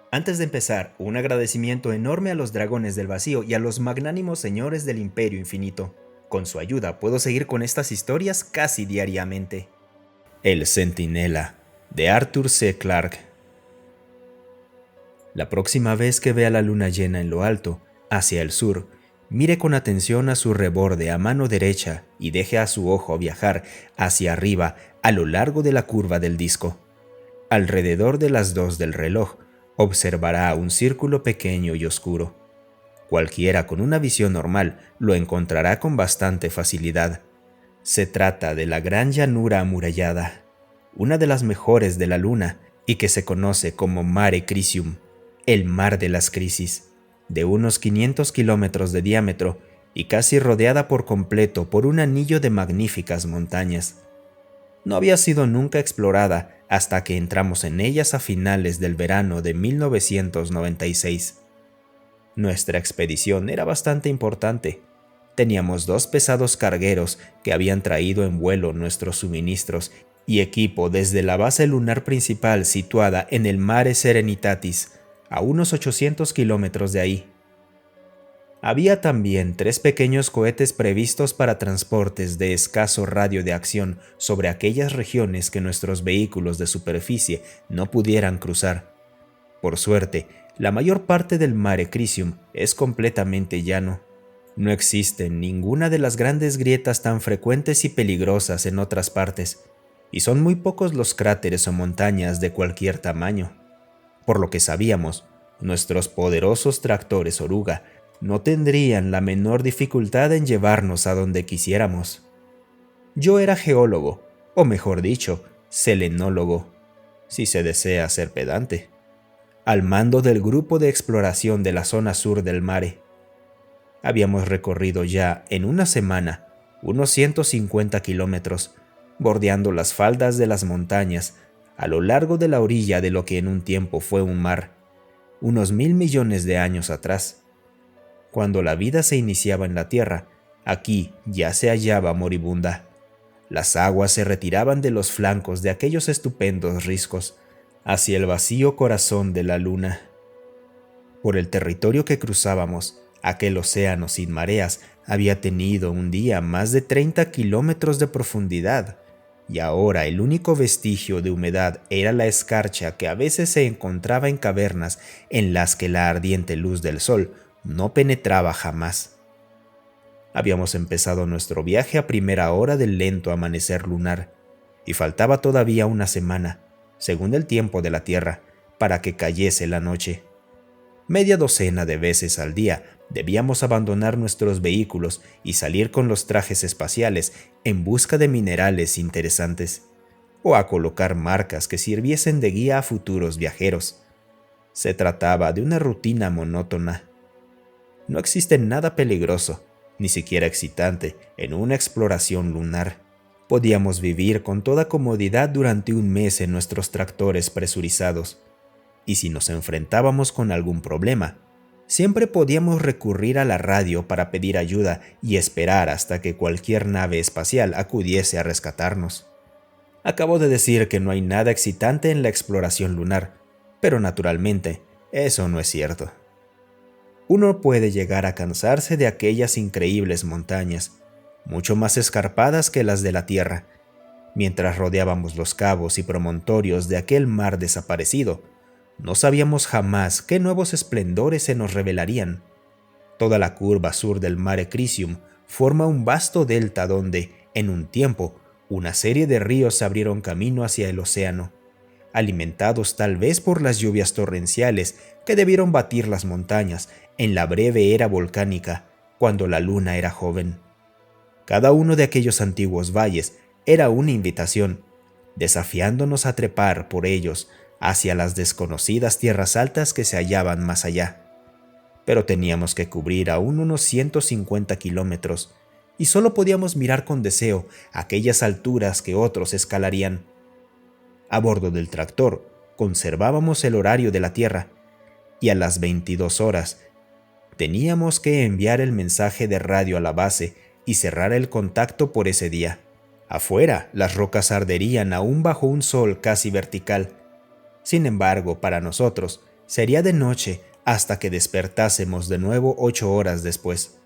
Antes de empezar, un agradecimiento enorme a los dragones del vacío y a los magnánimos señores del Imperio Infinito. Con su ayuda puedo seguir con estas historias casi diariamente. El Centinela, de Arthur C. Clarke. La próxima vez que vea la luna llena en lo alto, hacia el sur, mire con atención a su reborde a mano derecha y deje a su ojo viajar hacia arriba a lo largo de la curva del disco. Alrededor de las 2 del reloj, observará un círculo pequeño y oscuro. Cualquiera con una visión normal lo encontrará con bastante facilidad. Se trata de la gran llanura amurallada, una de las mejores de la Luna y que se conoce como Mare Crisium, el mar de las crisis, de unos 500 kilómetros de diámetro y casi rodeada por completo por un anillo de magníficas montañas. No había sido nunca explorada hasta que entramos en ellas a finales del verano de 1996. Nuestra expedición era bastante importante. Teníamos 2 pesados cargueros que habían traído en vuelo nuestros suministros y equipo desde la base lunar principal situada en el Mare Serenitatis, a unos 800 kilómetros de ahí. Había también 3 pequeños cohetes previstos para transportes de escaso radio de acción sobre aquellas regiones que nuestros vehículos de superficie no pudieran cruzar. Por suerte, la mayor parte del Mare Crisium es completamente llano. No existen ninguna de las grandes grietas tan frecuentes y peligrosas en otras partes, y son muy pocos los cráteres o montañas de cualquier tamaño. Por lo que sabíamos, nuestros poderosos tractores oruga no tendrían la menor dificultad en llevarnos a donde quisiéramos. Yo era geólogo, o mejor dicho, selenólogo, si se desea ser pedante, al mando del grupo de exploración de la zona sur del Mare. Habíamos recorrido ya en una semana unos 150 kilómetros, bordeando las faldas de las montañas a lo largo de la orilla de lo que en un tiempo fue un mar, unos 1.000 millones de años atrás. Cuando la vida se iniciaba en la Tierra, aquí ya se hallaba moribunda. Las aguas se retiraban de los flancos de aquellos estupendos riscos hacia el vacío corazón de la Luna. Por el territorio que cruzábamos, aquel océano sin mareas había tenido un día más de 30 kilómetros de profundidad, y ahora el único vestigio de humedad era la escarcha que a veces se encontraba en cavernas en las que la ardiente luz del sol no penetraba jamás. Habíamos empezado nuestro viaje a primera hora del lento amanecer lunar, y faltaba todavía una semana, según el tiempo de la Tierra, para que cayese la noche. Media docena de veces al día debíamos abandonar nuestros vehículos y salir con los trajes espaciales en busca de minerales interesantes, o a colocar marcas que sirviesen de guía a futuros viajeros. Se trataba de una rutina monótona. No existe nada peligroso, ni siquiera excitante, en una exploración lunar. Podíamos vivir con toda comodidad durante un mes en nuestros tractores presurizados, y si nos enfrentábamos con algún problema, siempre podíamos recurrir a la radio para pedir ayuda y esperar hasta que cualquier nave espacial acudiese a rescatarnos. Acabo de decir que no hay nada excitante en la exploración lunar, pero naturalmente, eso no es cierto. Uno puede llegar a cansarse de aquellas increíbles montañas, mucho más escarpadas que las de la Tierra. Mientras rodeábamos los cabos y promontorios de aquel mar desaparecido, no sabíamos jamás qué nuevos esplendores se nos revelarían. Toda la curva sur del Mare Crisium forma un vasto delta donde, en un tiempo, una serie de ríos se abrieron camino hacia el océano, alimentados tal vez por las lluvias torrenciales que debieron batir las montañas en la breve era volcánica, cuando la Luna era joven. Cada uno de aquellos antiguos valles era una invitación, desafiándonos a trepar por ellos hacia las desconocidas tierras altas que se hallaban más allá. Pero teníamos que cubrir aún unos 150 kilómetros, y solo podíamos mirar con deseo aquellas alturas que otros escalarían. A bordo del tractor conservábamos el horario de la Tierra, y a las 22 horas teníamos que enviar el mensaje de radio a la base y cerrar el contacto por ese día. Afuera, las rocas arderían aún bajo un sol casi vertical. Sin embargo, para nosotros, Sería de noche hasta que despertásemos de nuevo 8 horas después.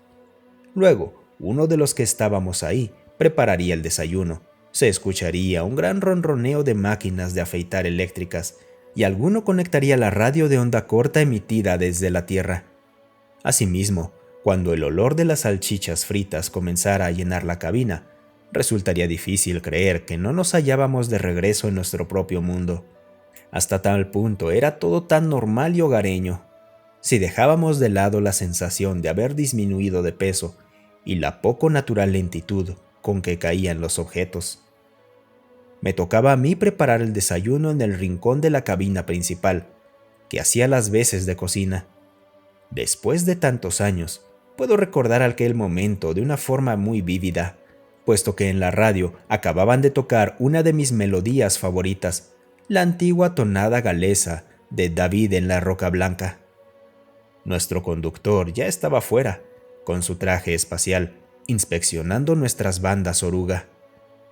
Luego, uno de los que estábamos ahí prepararía el desayuno. Se escucharía un gran ronroneo de máquinas de afeitar eléctricas y alguno conectaría la radio de onda corta emitida desde la Tierra. Asimismo, cuando el olor de las salchichas fritas comenzara a llenar la cabina, resultaría difícil creer que no nos hallábamos de regreso en nuestro propio mundo. Hasta tal punto era todo tan normal y hogareño. Si dejábamos de lado la sensación de haber disminuido de peso y la poco natural lentitud con que caían los objetos. Me tocaba a mí preparar el desayuno en el rincón de la cabina principal, que hacía las veces de cocina. Después de tantos años, puedo recordar aquel momento de una forma muy vívida, puesto que en la radio acababan de tocar una de mis melodías favoritas, la antigua tonada galesa de David en la Roca Blanca. Nuestro conductor ya estaba fuera, con su traje espacial, inspeccionando nuestras bandas oruga.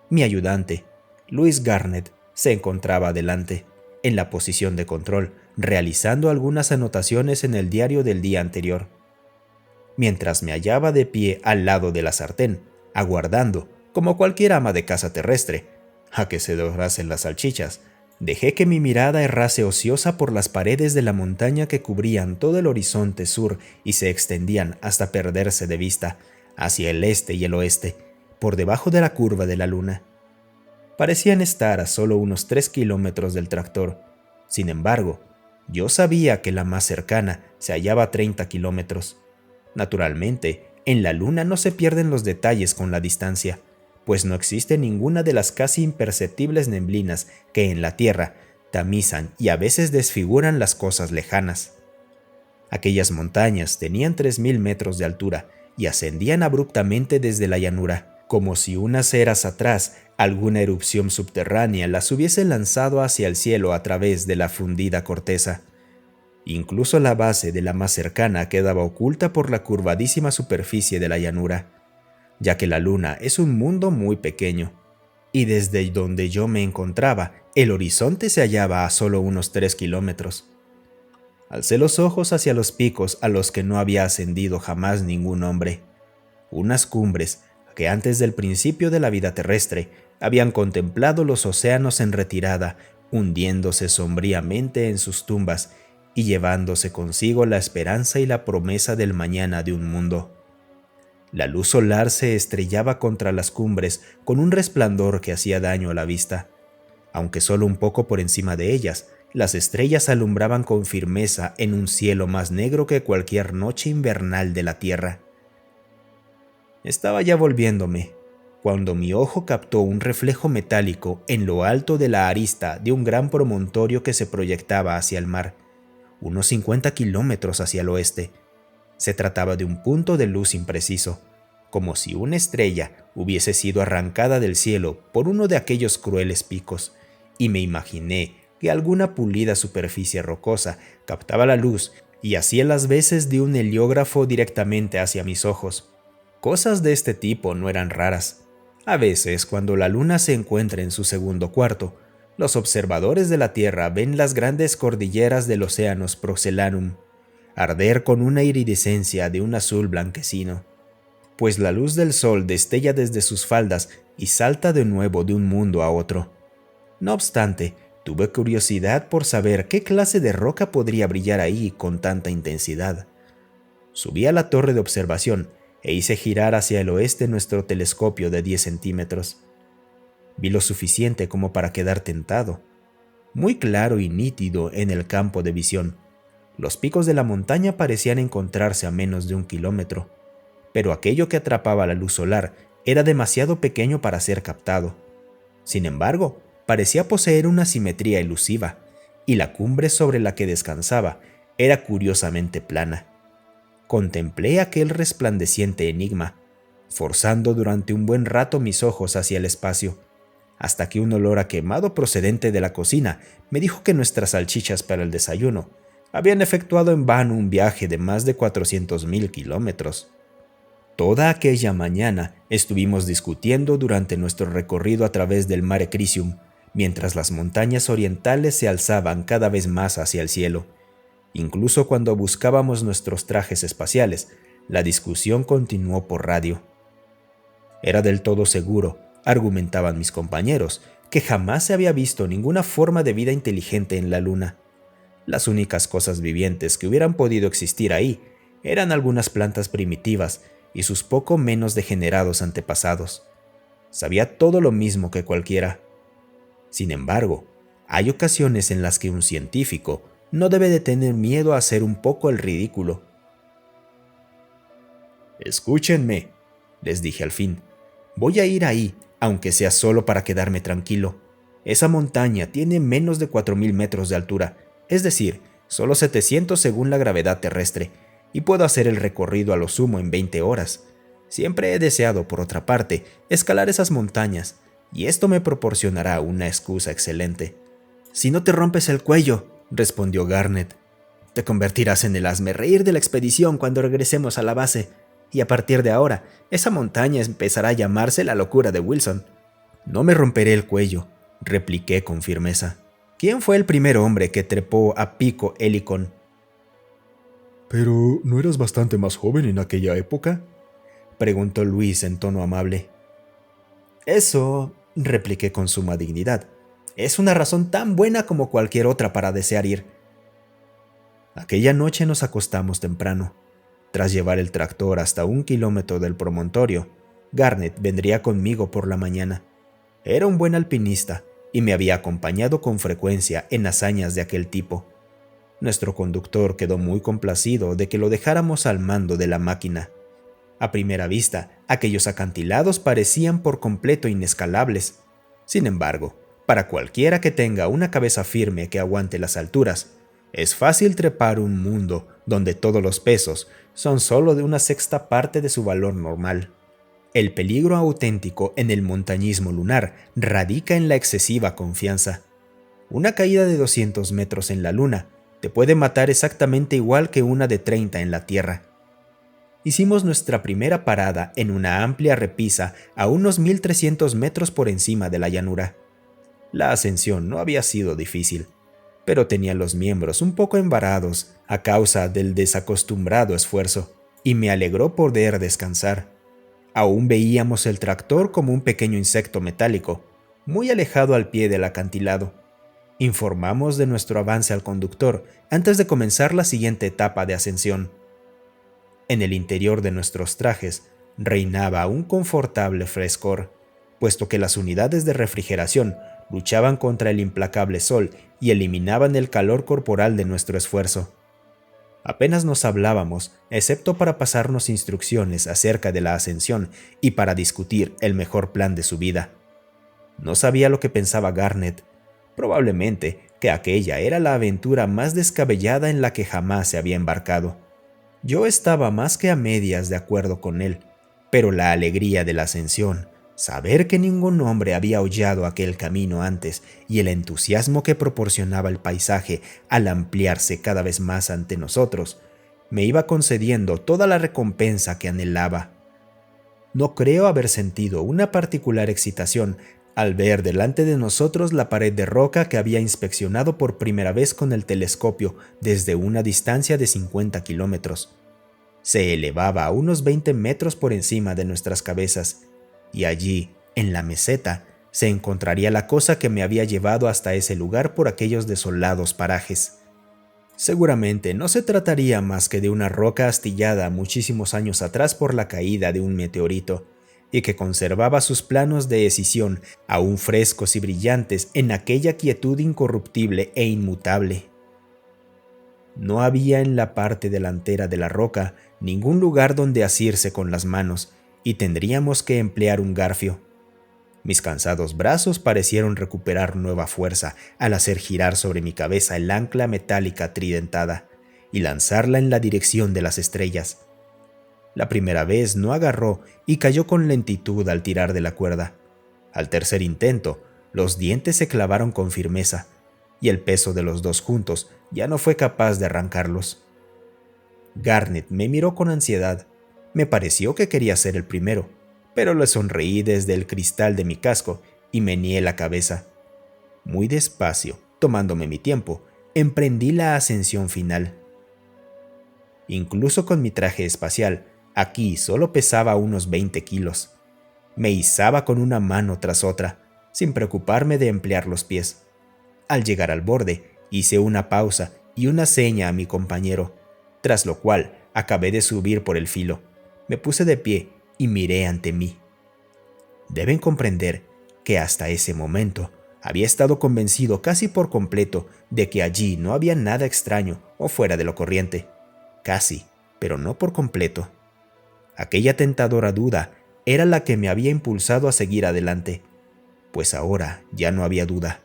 Mi ayudante, Louis Garnett, se encontraba delante, en la posición de control, realizando algunas anotaciones en el diario del día anterior. Mientras me hallaba de pie al lado de la sartén, aguardando, como cualquier ama de casa terrestre, a que se dorasen las salchichas, dejé que mi mirada errase ociosa por las paredes de la montaña que cubrían todo el horizonte sur y se extendían hasta perderse de vista hacia el este y el oeste, por debajo de la curva de la luna. Parecían estar a solo unos 3 kilómetros del tractor. Sin embargo, yo sabía que la más cercana se hallaba a 30 kilómetros. Naturalmente, en la luna no se pierden los detalles con la distancia, pues no existe ninguna de las casi imperceptibles neblinas que en la Tierra tamizan y a veces desfiguran las cosas lejanas. Aquellas montañas tenían 3000 metros de altura y ascendían abruptamente desde la llanura, como si unas eras atrás alguna erupción subterránea las hubiese lanzado hacia el cielo a través de la fundida corteza. Incluso la base de la más cercana quedaba oculta por la curvadísima superficie de la llanura, ya que la luna es un mundo muy pequeño, y desde donde yo me encontraba, el horizonte se hallaba a solo unos 3 kilómetros. Alcé los ojos hacia los picos a los que no había ascendido jamás ningún hombre, unas cumbres que antes del principio de la vida terrestre habían contemplado los océanos en retirada, hundiéndose sombríamente en sus tumbas y llevándose consigo la esperanza y la promesa del mañana de un mundo. La luz solar se estrellaba contra las cumbres con un resplandor que hacía daño a la vista. Aunque solo un poco por encima de ellas, las estrellas alumbraban con firmeza en un cielo más negro que cualquier noche invernal de la Tierra. Estaba ya volviéndome, cuando mi ojo captó un reflejo metálico en lo alto de la arista de un gran promontorio que se proyectaba hacia el mar, unos 50 kilómetros hacia el oeste. Se trataba de un punto de luz impreciso, como si una estrella hubiese sido arrancada del cielo por uno de aquellos crueles picos, y me imaginé que alguna pulida superficie rocosa captaba la luz y hacía las veces de un heliógrafo directamente hacia mis ojos. Cosas de este tipo no eran raras. A veces, cuando la luna se encuentra en su segundo cuarto, los observadores de la Tierra ven las grandes cordilleras del Oceanus Procellarum arder con una iridescencia de un azul blanquecino, pues la luz del sol destella desde sus faldas y salta de nuevo de un mundo a otro. No obstante, tuve curiosidad por saber qué clase de roca podría brillar ahí con tanta intensidad. Subí a la torre de observación e hice girar hacia el oeste nuestro telescopio de 10 centímetros. Vi lo suficiente como para quedar tentado. Muy claro y nítido en el campo de visión. Los picos de la montaña parecían encontrarse a menos de 1 kilómetro, pero aquello que atrapaba la luz solar era demasiado pequeño para ser captado. Sin embargo, parecía poseer una simetría elusiva, y la cumbre sobre la que descansaba era curiosamente plana. Contemplé aquel resplandeciente enigma, forzando durante un buen rato mis ojos hacia el espacio, hasta que un olor a quemado procedente de la cocina me dijo que nuestras salchichas para el desayuno habían efectuado en vano un viaje de más de 400.000 kilómetros. Toda aquella mañana estuvimos discutiendo durante nuestro recorrido a través del Mare Crisium, mientras las montañas orientales se alzaban cada vez más hacia el cielo. Incluso cuando buscábamos nuestros trajes espaciales, la discusión continuó por radio. Era del todo seguro, argumentaban mis compañeros, que jamás se había visto ninguna forma de vida inteligente en la Luna. Las únicas cosas vivientes que hubieran podido existir ahí eran algunas plantas primitivas y sus poco menos degenerados antepasados. Sabía todo lo mismo que cualquiera. Sin embargo, hay ocasiones en las que un científico no debe de tener miedo a hacer un poco el ridículo. «Escúchenme», les dije al fin. «Voy a ir ahí, aunque sea solo para quedarme tranquilo. Esa montaña tiene menos de 4000 metros de altura, es decir, solo 700 según la gravedad terrestre, y puedo hacer el recorrido a lo sumo en 20 horas. Siempre he deseado, por otra parte, escalar esas montañas, y esto me proporcionará una excusa excelente». «Si no te rompes el cuello», respondió Garnet, «te convertirás en el hazmerreír de la expedición cuando regresemos a la base, y a partir de ahora, esa montaña empezará a llamarse la locura de Wilson». «No me romperé el cuello», repliqué con firmeza. «¿Quién fue el primer hombre que trepó a Pico Helicon?» «¿Pero no eras bastante más joven en aquella época?», preguntó Luis en tono amable. «Eso», repliqué con suma dignidad, «es una razón tan buena como cualquier otra para desear ir». Aquella noche nos acostamos temprano. Tras llevar el tractor hasta 1 kilómetro del promontorio, Garnet vendría conmigo por la mañana. Era un buen alpinista y me había acompañado con frecuencia en hazañas de aquel tipo. Nuestro conductor quedó muy complacido de que lo dejáramos al mando de la máquina. A primera vista, aquellos acantilados parecían por completo inescalables. Sin embargo, para cualquiera que tenga una cabeza firme que aguante las alturas, es fácil trepar un mundo donde todos los pesos son solo de 1/6 parte de su valor normal. El peligro auténtico en el montañismo lunar radica en la excesiva confianza. Una caída de 200 metros en la Luna te puede matar exactamente igual que una de 30 en la Tierra. Hicimos nuestra primera parada en una amplia repisa a unos 1300 metros por encima de la llanura. La ascensión no había sido difícil, pero tenía los miembros un poco embarados a causa del desacostumbrado esfuerzo, y me alegró poder descansar. Aún veíamos el tractor como un pequeño insecto metálico, muy alejado al pie del acantilado. Informamos de nuestro avance al conductor antes de comenzar la siguiente etapa de ascensión. En el interior de nuestros trajes reinaba un confortable frescor, puesto que las unidades de refrigeración luchaban contra el implacable sol y eliminaban el calor corporal de nuestro esfuerzo. Apenas nos hablábamos, excepto para pasarnos instrucciones acerca de la ascensión y para discutir el mejor plan de subida. No sabía lo que pensaba Garnet. Probablemente que aquella era la aventura más descabellada en la que jamás se había embarcado. Yo estaba más que a medias de acuerdo con él, pero la alegría de la ascensión, saber que ningún hombre había hollado aquel camino antes y el entusiasmo que proporcionaba el paisaje al ampliarse cada vez más ante nosotros, me iba concediendo toda la recompensa que anhelaba. No creo haber sentido una particular excitación al ver delante de nosotros la pared de roca que había inspeccionado por primera vez con el telescopio desde una distancia de 50 kilómetros. Se elevaba a unos 20 metros por encima de nuestras cabezas, y allí, en la meseta, se encontraría la cosa que me había llevado hasta ese lugar por aquellos desolados parajes. Seguramente no se trataría más que de una roca astillada muchísimos años atrás por la caída de un meteorito, y que conservaba sus planos de escisión aún frescos y brillantes en aquella quietud incorruptible e inmutable. No había en la parte delantera de la roca ningún lugar donde asirse con las manos, y tendríamos que emplear un garfio. Mis cansados brazos parecieron recuperar nueva fuerza al hacer girar sobre mi cabeza el ancla metálica tridentada y lanzarla en la dirección de las estrellas. La primera vez no agarró y cayó con lentitud al tirar de la cuerda. Al tercer intento, los dientes se clavaron con firmeza, y el peso de los dos juntos ya no fue capaz de arrancarlos. Garnet me miró con ansiedad. Me pareció que quería ser el primero, pero le sonreí desde el cristal de mi casco y meneé la cabeza. Muy despacio, tomándome mi tiempo, emprendí la ascensión final. incluso con mi traje espacial, aquí solo pesaba unos 20 kilos. Me izaba con una mano tras otra, sin preocuparme de emplear los pies. Al llegar al borde, hice una pausa y una seña a mi compañero, tras lo cual acabé de subir por el filo. Me puse de pie y miré ante mí. Deben comprender que hasta ese momento había estado convencido casi por completo de que allí no había nada extraño o fuera de lo corriente. Casi, pero no por completo. Aquella tentadora duda era la que me había impulsado a seguir adelante, pues ahora ya no había duda.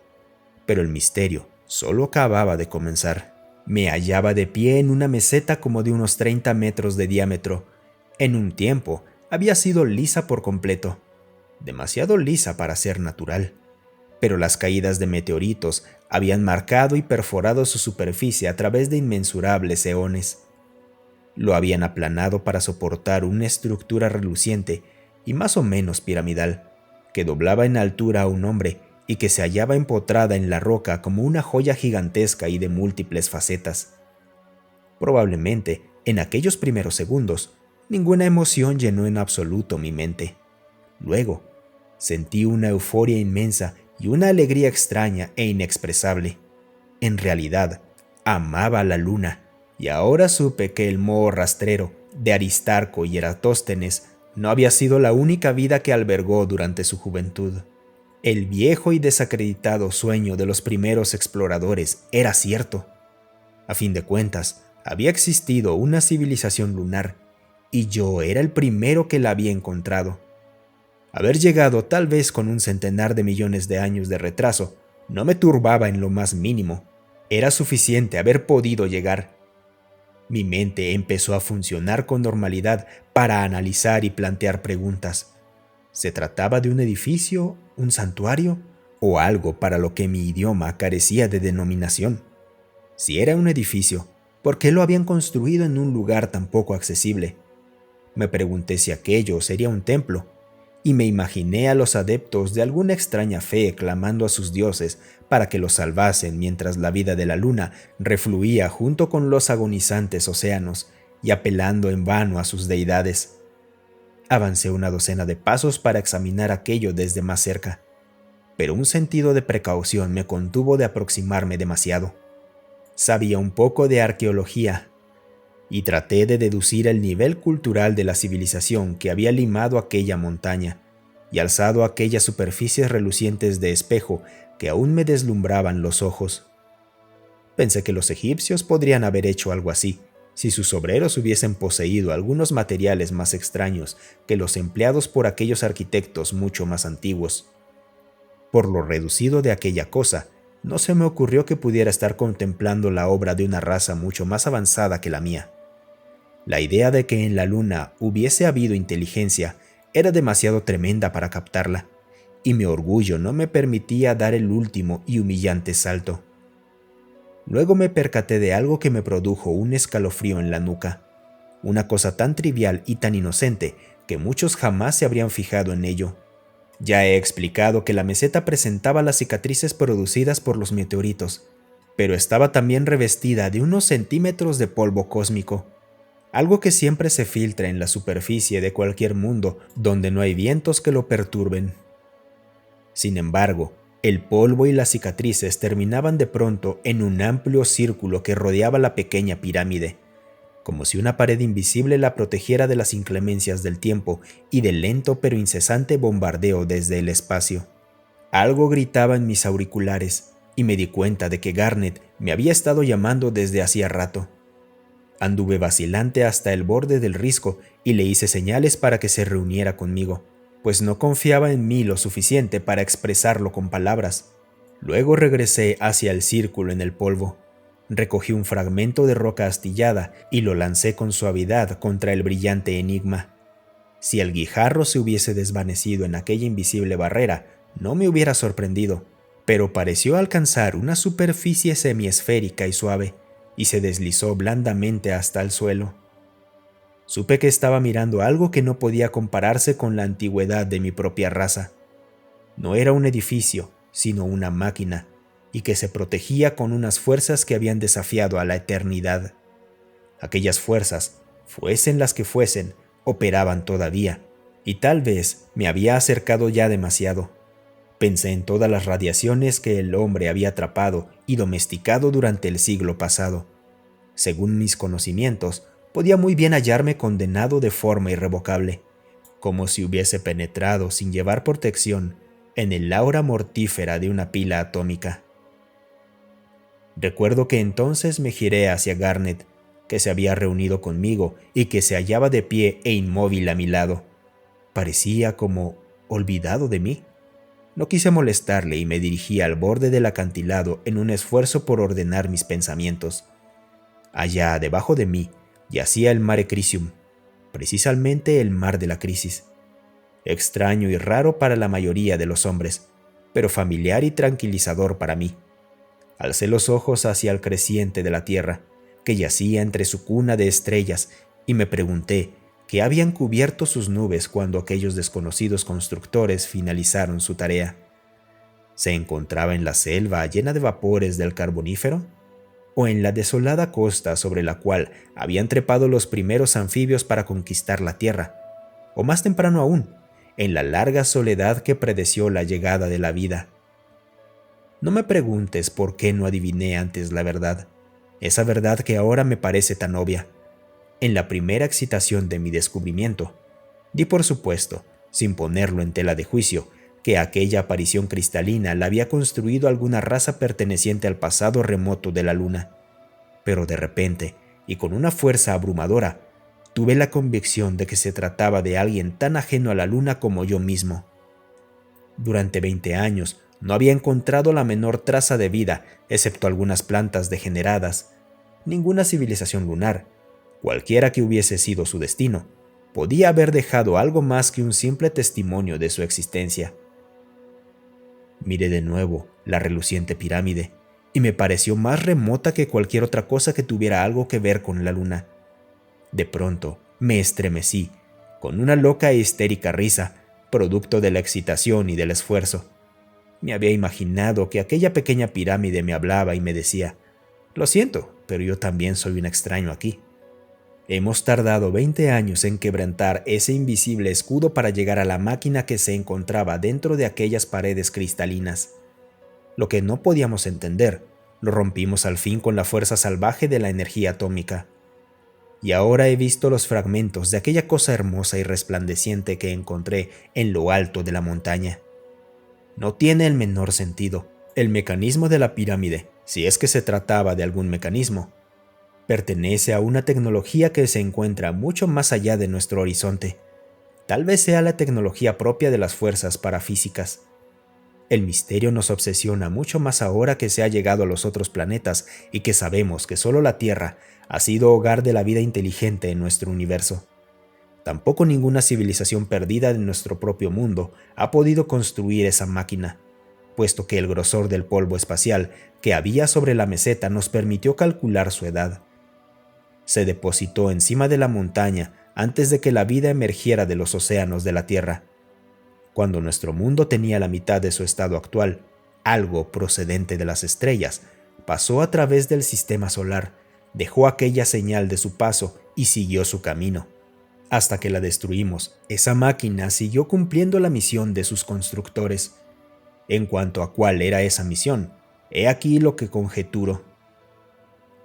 Pero el misterio solo acababa de comenzar. Me hallaba de pie en una meseta como de unos 30 metros de diámetro. En un tiempo había sido lisa por completo, demasiado lisa para ser natural, pero las caídas de meteoritos habían marcado y perforado su superficie a través de inmensurables eones. Lo habían aplanado para soportar una estructura reluciente y más o menos piramidal, que doblaba en altura a un hombre y que se hallaba empotrada en la roca como una joya gigantesca y de múltiples facetas. Probablemente, en aquellos primeros segundos, ninguna emoción llenó en absoluto mi mente. Luego, sentí una euforia inmensa y una alegría extraña e inexpresable. En realidad, amaba a la luna, y ahora supe que el moho rastrero de Aristarco y Eratóstenes no había sido la única vida que albergó durante su juventud. El viejo y desacreditado sueño de los primeros exploradores era cierto. A fin de cuentas, había existido una civilización lunar, y yo era el primero que la había encontrado. Haber llegado tal vez con un centenar de millones de años de retraso no me turbaba en lo más mínimo. Era suficiente haber podido llegar. Mi mente empezó a funcionar con normalidad para analizar y plantear preguntas. ¿Se trataba de un edificio, un santuario o algo para lo que mi idioma carecía de denominación? Si era un edificio, ¿por qué lo habían construido en un lugar tan poco accesible? Me pregunté si aquello sería un templo, y me imaginé a los adeptos de alguna extraña fe clamando a sus dioses para que los salvasen mientras la vida de la luna refluía junto con los agonizantes océanos y apelando en vano a sus deidades. Avancé una docena de pasos para examinar aquello desde más cerca, pero un sentido de precaución me contuvo de aproximarme demasiado. Sabía un poco de arqueología y traté de deducir el nivel cultural de la civilización que había limado aquella montaña y alzado aquellas superficies relucientes de espejo que aún me deslumbraban los ojos. Pensé que los egipcios podrían haber hecho algo así, si sus obreros hubiesen poseído algunos materiales más extraños que los empleados por aquellos arquitectos mucho más antiguos. Por lo reducido de aquella cosa, no se me ocurrió que pudiera estar contemplando la obra de una raza mucho más avanzada que la mía. La idea de que en la luna hubiese habido inteligencia era demasiado tremenda para captarla, y mi orgullo no me permitía dar el último y humillante salto. Luego me percaté de algo que me produjo un escalofrío en la nuca, una cosa tan trivial y tan inocente que muchos jamás se habrían fijado en ello. Ya he explicado que la meseta presentaba las cicatrices producidas por los meteoritos, pero estaba también revestida de unos centímetros de polvo cósmico, algo que siempre se filtra en la superficie de cualquier mundo donde no hay vientos que lo perturben. Sin embargo, el polvo y las cicatrices terminaban de pronto en un amplio círculo que rodeaba la pequeña pirámide, como si una pared invisible la protegiera de las inclemencias del tiempo y del lento pero incesante bombardeo desde el espacio. Algo gritaba en mis auriculares y me di cuenta de que Garnet me había estado llamando desde hacía rato. Anduve vacilante hasta el borde del risco y le hice señales para que se reuniera conmigo, pues no confiaba en mí lo suficiente para expresarlo con palabras. Luego regresé hacia el círculo en el polvo. Recogí un fragmento de roca astillada y lo lancé con suavidad contra el brillante enigma. Si el guijarro se hubiese desvanecido en aquella invisible barrera, no me hubiera sorprendido, pero pareció alcanzar una superficie semiesférica y suave, y se deslizó blandamente hasta el suelo. Supe que estaba mirando algo que no podía compararse con la antigüedad de mi propia raza. No era un edificio, sino una máquina, y que se protegía con unas fuerzas que habían desafiado a la eternidad. Aquellas fuerzas, fuesen las que fuesen, operaban todavía, y tal vez me había acercado ya demasiado. Pensé en todas las radiaciones que el hombre había atrapado y domesticado durante el siglo pasado. Según mis conocimientos, podía muy bien hallarme condenado de forma irrevocable, como si hubiese penetrado sin llevar protección en el aura mortífera de una pila atómica. Recuerdo que entonces me giré hacia Garnet, que se había reunido conmigo y que se hallaba de pie e inmóvil a mi lado. Parecía como olvidado de mí. No quise molestarle y me dirigí al borde del acantilado en un esfuerzo por ordenar mis pensamientos. Allá, debajo de mí, yacía el Mare Crisium, precisamente el mar de la crisis. Extraño y raro para la mayoría de los hombres, pero familiar y tranquilizador para mí. Alcé los ojos hacia el creciente de la tierra, que yacía entre su cuna de estrellas, y me pregunté qué habían cubierto sus nubes cuando aquellos desconocidos constructores finalizaron su tarea. ¿Se encontraba en la selva llena de vapores del carbonífero? ¿O en la desolada costa sobre la cual habían trepado los primeros anfibios para conquistar la tierra? ¿O más temprano aún, en la larga soledad que predeció la llegada de la vida? No me preguntes por qué no adiviné antes la verdad, esa verdad que ahora me parece tan obvia. En la primera excitación de mi descubrimiento, di por supuesto, sin ponerlo en tela de juicio, que aquella aparición cristalina la había construido alguna raza perteneciente al pasado remoto de la luna. Pero de repente, y con una fuerza abrumadora, tuve la convicción de que se trataba de alguien tan ajeno a la luna como yo mismo. Durante 20 años no había encontrado la menor traza de vida, excepto algunas plantas degeneradas. Ninguna civilización lunar, cualquiera que hubiese sido su destino, podía haber dejado algo más que un simple testimonio de su existencia. Miré de nuevo la reluciente pirámide, y me pareció más remota que cualquier otra cosa que tuviera algo que ver con la luna. De pronto me estremecí, con una loca e histérica risa, producto de la excitación y del esfuerzo. Me había imaginado que aquella pequeña pirámide me hablaba y me decía: «Lo siento, pero yo también soy un extraño aquí». Hemos tardado 20 años en quebrantar ese invisible escudo para llegar a la máquina que se encontraba dentro de aquellas paredes cristalinas. Lo que no podíamos entender, lo rompimos al fin con la fuerza salvaje de la energía atómica. Y ahora he visto los fragmentos de aquella cosa hermosa y resplandeciente que encontré en lo alto de la montaña. No tiene el menor sentido. El mecanismo de la pirámide, si es que se trataba de algún mecanismo, pertenece a una tecnología que se encuentra mucho más allá de nuestro horizonte. Tal vez sea la tecnología propia de las fuerzas parafísicas. El misterio nos obsesiona mucho más ahora que se ha llegado a los otros planetas y que sabemos que solo la Tierra ha sido hogar de la vida inteligente en nuestro universo. Tampoco ninguna civilización perdida de nuestro propio mundo ha podido construir esa máquina, puesto que el grosor del polvo espacial que había sobre la meseta nos permitió calcular su edad. Se depositó encima de la montaña antes de que la vida emergiera de los océanos de la Tierra. Cuando nuestro mundo tenía la mitad de su estado actual, algo procedente de las estrellas pasó a través del sistema solar, dejó aquella señal de su paso y siguió su camino. Hasta que la destruimos, esa máquina siguió cumpliendo la misión de sus constructores. En cuanto a cuál era esa misión, he aquí lo que conjeturo.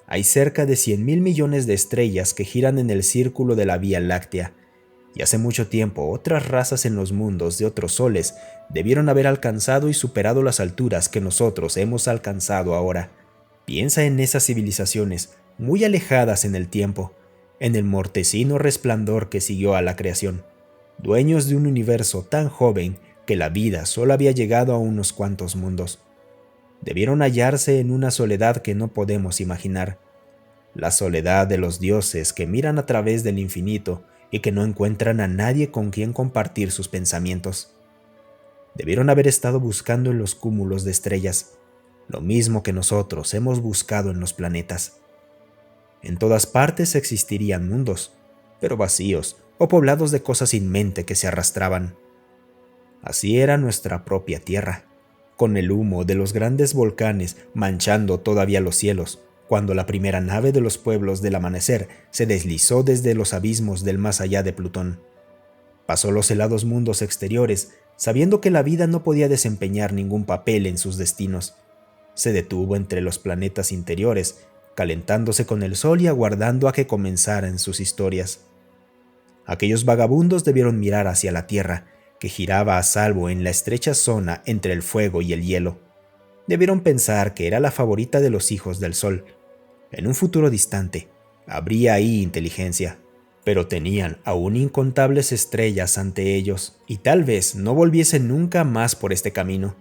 Hay cerca de 100.000 millones de estrellas que giran en el círculo de la Vía Láctea, y hace mucho tiempo otras razas en los mundos de otros soles debieron haber alcanzado y superado las alturas que nosotros hemos alcanzado ahora. Piensa en esas civilizaciones muy alejadas en el tiempo, en el mortecino resplandor que siguió a la creación, dueños de un universo tan joven que la vida solo había llegado a unos cuantos mundos. Debieron hallarse en una soledad que no podemos imaginar, la soledad de los dioses que miran a través del infinito y que no encuentran a nadie con quien compartir sus pensamientos. Debieron haber estado buscando en los cúmulos de estrellas, lo mismo que nosotros hemos buscado en los planetas. En todas partes existirían mundos, pero vacíos o poblados de cosas sin mente que se arrastraban. Así era nuestra propia Tierra, con el humo de los grandes volcanes manchando todavía los cielos, cuando la primera nave de los pueblos del amanecer se deslizó desde los abismos del más allá de Plutón. Pasó los helados mundos exteriores, sabiendo que la vida no podía desempeñar ningún papel en sus destinos. Se detuvo entre los planetas interiores, calentándose con el sol y aguardando a que comenzaran sus historias. Aquellos vagabundos debieron mirar hacia la Tierra, que giraba a salvo en la estrecha zona entre el fuego y el hielo. Debieron pensar que era la favorita de los hijos del Sol. En un futuro distante, habría ahí inteligencia, pero tenían aún incontables estrellas ante ellos y tal vez no volviesen nunca más por este camino.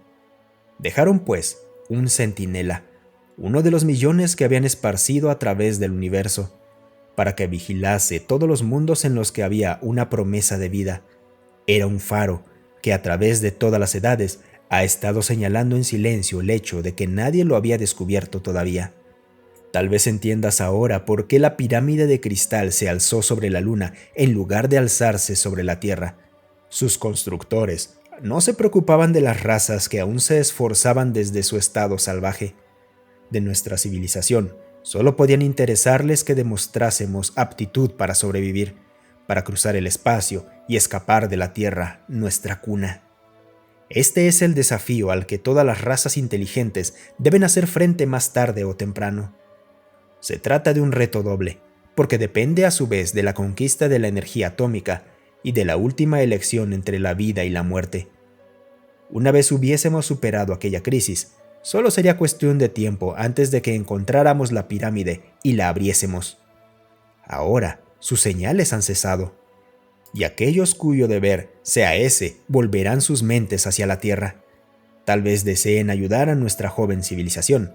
Dejaron, pues, un centinela, uno de los millones que habían esparcido a través del universo, para que vigilase todos los mundos en los que había una promesa de vida. Era un faro que a través de todas las edades ha estado señalando en silencio el hecho de que nadie lo había descubierto todavía. Tal vez entiendas ahora por qué la pirámide de cristal se alzó sobre la luna en lugar de alzarse sobre la Tierra. Sus constructores no se preocupaban de las razas que aún se esforzaban desde su estado salvaje. De nuestra civilización, solo podían interesarles que demostrásemos aptitud para sobrevivir, para cruzar el espacio y escapar de la Tierra, nuestra cuna. Este es el desafío al que todas las razas inteligentes deben hacer frente más tarde o temprano. Se trata de un reto doble, porque depende a su vez de la conquista de la energía atómica y de la última elección entre la vida y la muerte. Una vez hubiésemos superado aquella crisis, solo sería cuestión de tiempo antes de que encontráramos la pirámide y la abriésemos. Ahora, sus señales han cesado, y aquellos cuyo deber sea ese volverán sus mentes hacia la Tierra. Tal vez deseen ayudar a nuestra joven civilización,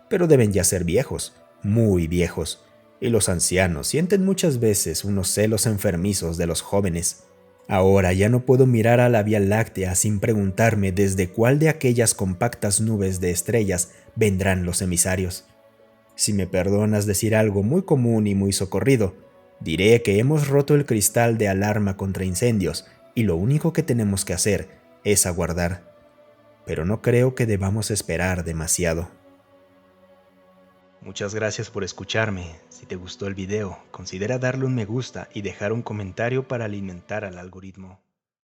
pero deben ya ser viejos, muy viejos, y los ancianos sienten muchas veces unos celos enfermizos de los jóvenes. Ahora ya no puedo mirar a la Vía Láctea sin preguntarme desde cuál de aquellas compactas nubes de estrellas vendrán los emisarios. Si me perdonas decir algo muy común y muy socorrido, diré que hemos roto el cristal de alarma contra incendios y lo único que tenemos que hacer es aguardar. Pero no creo que debamos esperar demasiado. Muchas gracias por escucharme. Si te gustó el video, considera darle un me gusta y dejar un comentario para alimentar al algoritmo.